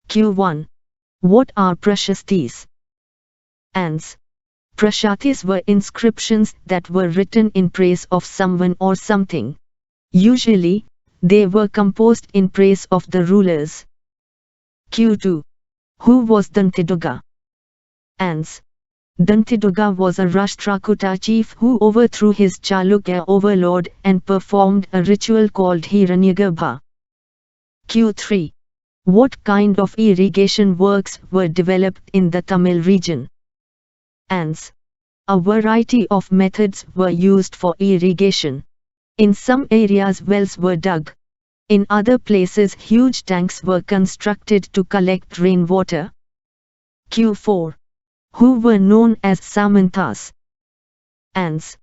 Q1. What are prashastis? Ans. Prashastis were inscriptions that were written in praise of someone or something. Usually, they were composed in praise of the rulers. Q2. Who was Dantiduga? Ans. Dantiduga was a Rashtrakuta chief who overthrew his Chalukya overlord and performed a ritual called Hiranyagarbha. Q3. What kind of irrigation works were developed in the Tamil region? Ans. A variety of methods were used for irrigation. In some areas wells were dug. In other places huge tanks were constructed to collect rainwater. Q4. Who were known as Samantas? Ans.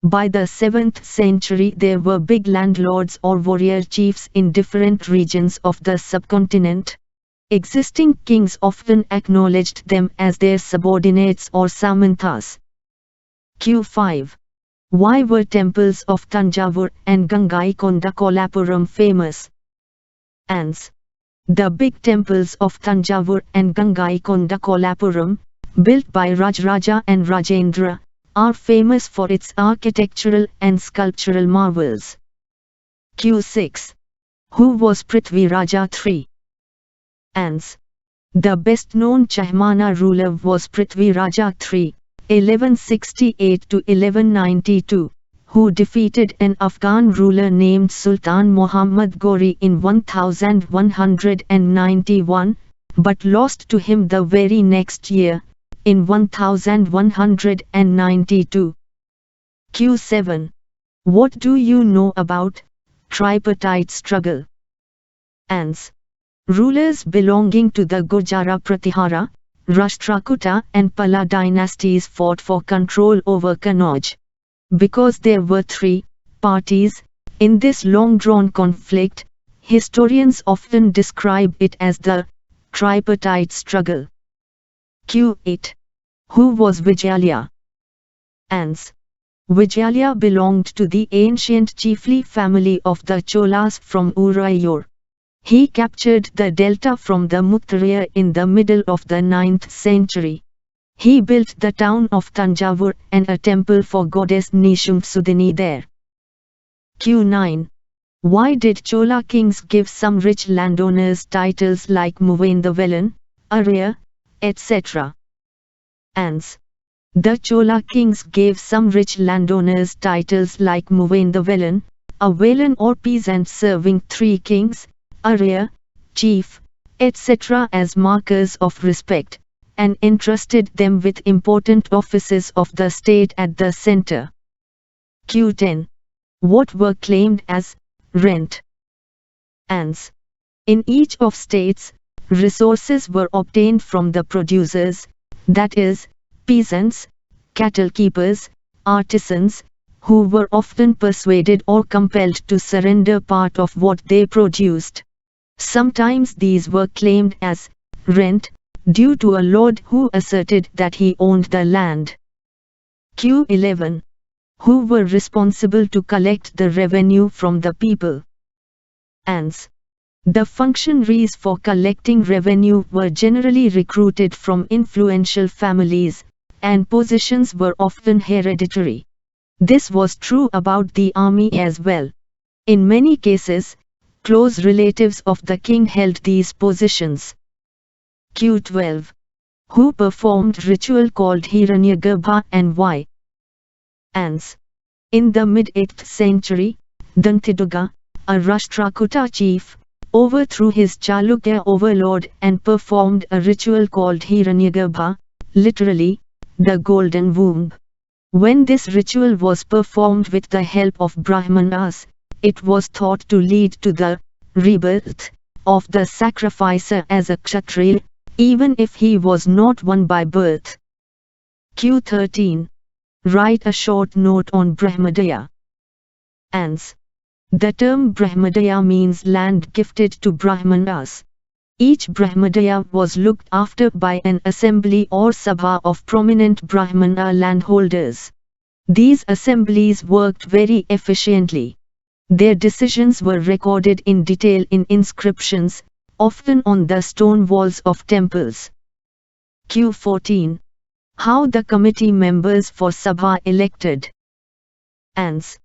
By the 7th century there were big landlords or warrior chiefs in different regions of the subcontinent. Existing kings often acknowledged them as their subordinates or Samantas. Q5. Why were temples of Tanjavur and Gangaikonda Kolapuram famous? Ans. The big temples of Tanjavur and Gangaikonda Kolapuram, built by Rajaraja and Rajendra, are famous for its architectural and sculptural marvels. Q6. Who was Prithvi Raja III? Ans. The best known Chahmana ruler was Prithvi Raja III, 1168 to 1192, who defeated an Afghan ruler named Sultan Muhammad Ghori in 1191, but lost to him the very next year, in 1192. Q7. What do you know about tripartite struggle? Ans. Rulers belonging to the Gurjara Pratihara, Rashtrakuta and Pala dynasties fought for control over Kannauj. Because there were three parties in this long-drawn conflict, historians often describe it as the tripartite struggle. Q8. Who was Vijayalaya? Ans. Vijayalaya belonged to the ancient chiefly family of the Cholas from Urayur. He captured the delta from the Muttaraya in the middle of the 9th century. He built the town of Tanjavur and a temple for goddess Nishumsudini there. Q9. Why did Chola kings give some rich landowners titles like Muvendavelan, Arya, etc.? Ans. The Chola kings gave some rich landowners titles like Muvendavelan, a Velan or peasant serving three kings, Arya, chief, etc. as markers of respect, and entrusted them with important offices of the state at the center. Q10. What were claimed as rent? Ans. In each of states, resources were obtained from the producers, that is, peasants, cattle keepers, artisans, who were often persuaded or compelled to surrender part of what they produced. Sometimes these were claimed as rent, due to a lord who asserted that he owned the land. Q11. Who were responsible to collect the revenue from the people? Ans. The functionaries for collecting revenue were generally recruited from influential families, and positions were often hereditary. This was true about the army as well. In many cases, close relatives of the king held these positions. Q12. Who performed ritual called Hiranyagarbha and why? Ans. In the mid-8th century, Dantiduga, a Rashtrakuta chief, overthrew his Chalukya overlord and performed a ritual called Hiranyagarbha, literally, the golden womb. When this ritual was performed with the help of Brahmanas, it was thought to lead to the rebirth of the sacrificer as a Kshatriya, even if he was not one by birth. Q13. Write a short note on Brahmadaya. Ans. The term Brahmadaya means land gifted to Brahmanas. Each Brahmadaya was looked after by an assembly or sabha of prominent Brahmana landholders. These assemblies worked very efficiently. Their decisions were recorded in detail in inscriptions, often on the stone walls of temples. Q14. How the committee members for Sabha elected. Ans.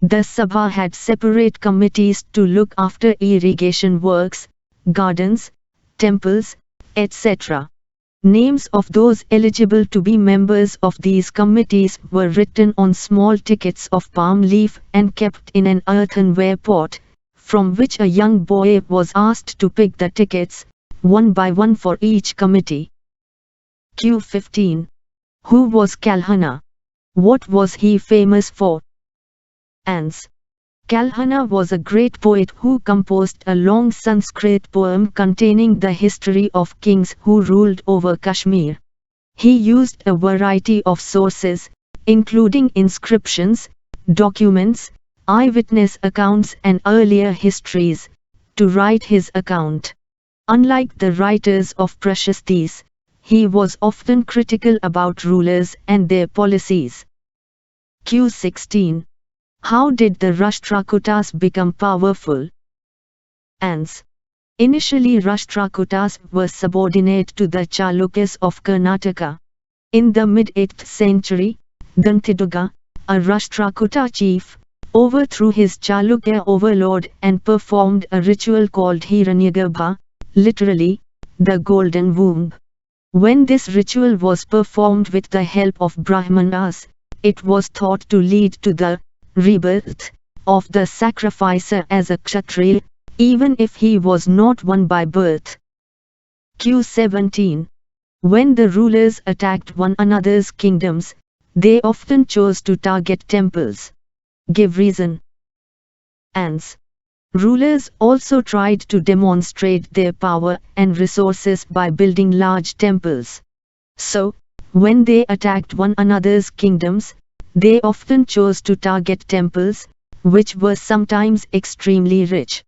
The Sabha had separate committees to look after irrigation works, gardens, temples, etc. Names of those eligible to be members of these committees were written on small tickets of palm leaf and kept in an earthenware pot, from which a young boy was asked to pick the tickets, one by one for each committee. Q15. Who was Kalhana? What was he famous for? Ans. Kalhana was a great poet who composed a long Sanskrit poem containing the history of kings who ruled over Kashmir. He used a variety of sources, including inscriptions, documents, eyewitness accounts and earlier histories, to write his account. Unlike the writers of Prashastis, he was often critical about rulers and their policies. Q16. How did the Rashtrakutas become powerful? Ans. Initially Rashtrakutas were subordinate to the Chalukyas of Karnataka. In the mid-8th century, Dantiduga, a Rashtrakuta chief, overthrew his Chalukya overlord and performed a ritual called Hiranyagarbha, literally, the golden womb. When this ritual was performed with the help of Brahmanas, it was thought to lead to the rebirth of the sacrificer as a Kshatriya, even if he was not one by birth. Q17. When the rulers attacked one another's kingdoms, they often chose to target temples. Give reason. Ans. Rulers also tried to demonstrate their power and resources by building large temples. So, when they attacked one another's kingdoms, they often chose to target temples, which were sometimes extremely rich.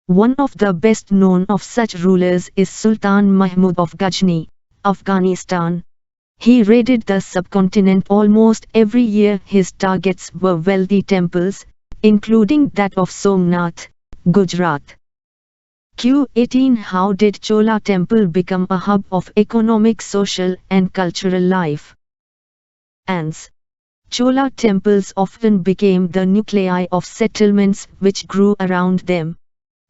One of the best known of such rulers is Sultan Mahmud of Ghazni, Afghanistan. He raided the subcontinent almost every year. His targets were wealthy temples, including that of Somnath, Gujarat. Q18. How did Chola temple become a hub of economic, social and cultural life? Ans. Chola temples often became the nuclei of settlements which grew around them.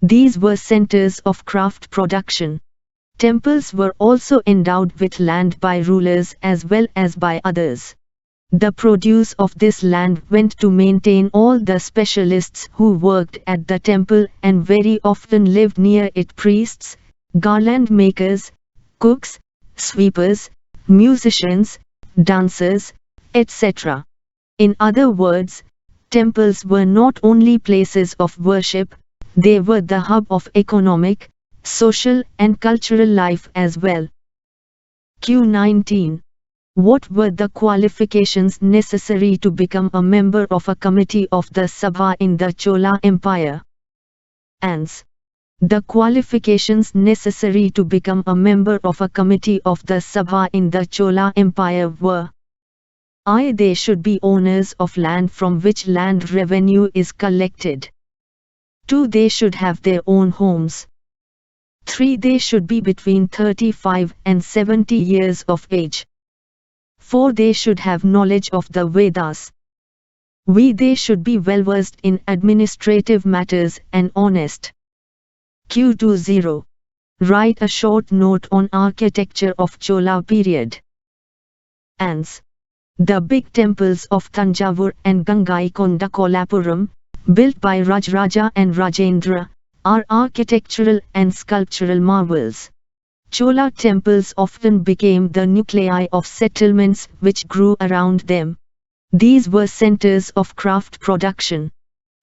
These were centers of craft production. Temples were also endowed with land by rulers as well as by others. The produce of this land went to maintain all the specialists who worked at the temple and very often lived near it: priests, garland makers, cooks, sweepers, musicians, dancers, etc. In other words, temples were not only places of worship, they were the hub of economic, social and cultural life as well. Q19. What were the qualifications necessary to become a member of a committee of the Sabha in the Chola Empire? Ans. The qualifications necessary to become a member of a committee of the Sabha in the Chola Empire were: I. They should be owners of land from which land revenue is collected. 2. They should have their own homes. 3. They should be between 35 and 70 years of age. 4. They should have knowledge of the Vedas. They should be well versed in administrative matters and honest. Q20. Write a short note on architecture of Chola period. Ans. The big temples of Tanjavur and Gangaikonda Kolapuram, built by Rajaraja and Rajendra, are architectural and sculptural marvels. Chola temples often became the nuclei of settlements which grew around them. These were centers of craft production.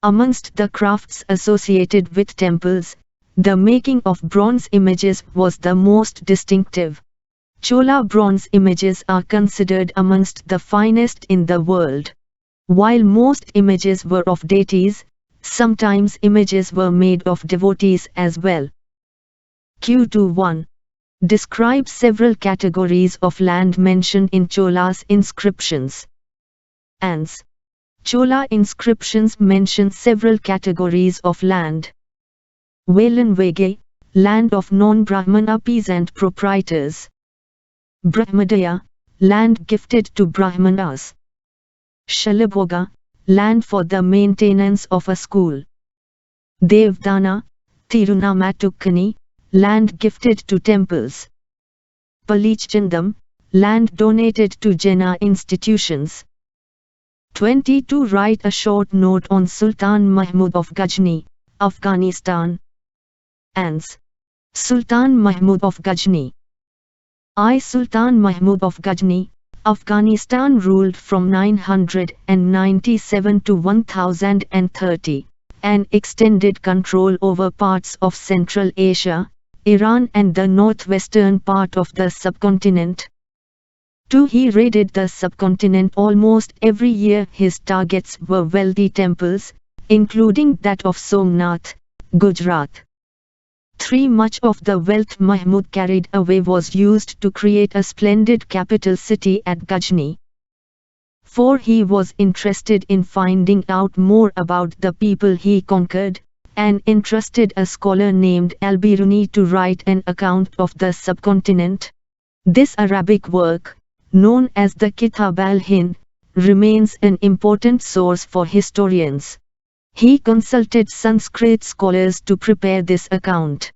Amongst the crafts associated with temples, the making of bronze images was the most distinctive. Chola bronze images are considered amongst the finest in the world. While most images were of deities, sometimes images were made of devotees as well. Q21. Describe several categories of land mentioned in Chola's inscriptions. Ans. Chola inscriptions mention several categories of land. Velan Vege, land of non-Brahmana peasant proprietors. Brahmadaya, land gifted to Brahmanas. Shalabhoga, land for the maintenance of a school. Devdana, Tirunamatukani, land gifted to temples. Palichandam, land donated to Jaina institutions. 22. Write a short note on Sultan Mahmud of Ghazni, Afghanistan. Ans. Sultan Mahmud of Ghazni. I. Sultan Mahmud of Ghazni, Afghanistan ruled from 997 to 1030, and extended control over parts of Central Asia, Iran and the northwestern part of the subcontinent. 2. He raided the subcontinent almost every year. His targets were wealthy temples, including that of Somnath, Gujarat. 3. Much of the wealth Mahmud carried away was used to create a splendid capital city at Ghazni. 4. He was interested in finding out more about the people he conquered, and entrusted a scholar named Al-Biruni to write an account of the subcontinent. This Arabic work, known as the Kitab al-Hind, remains an important source for historians. He consulted Sanskrit scholars to prepare this account.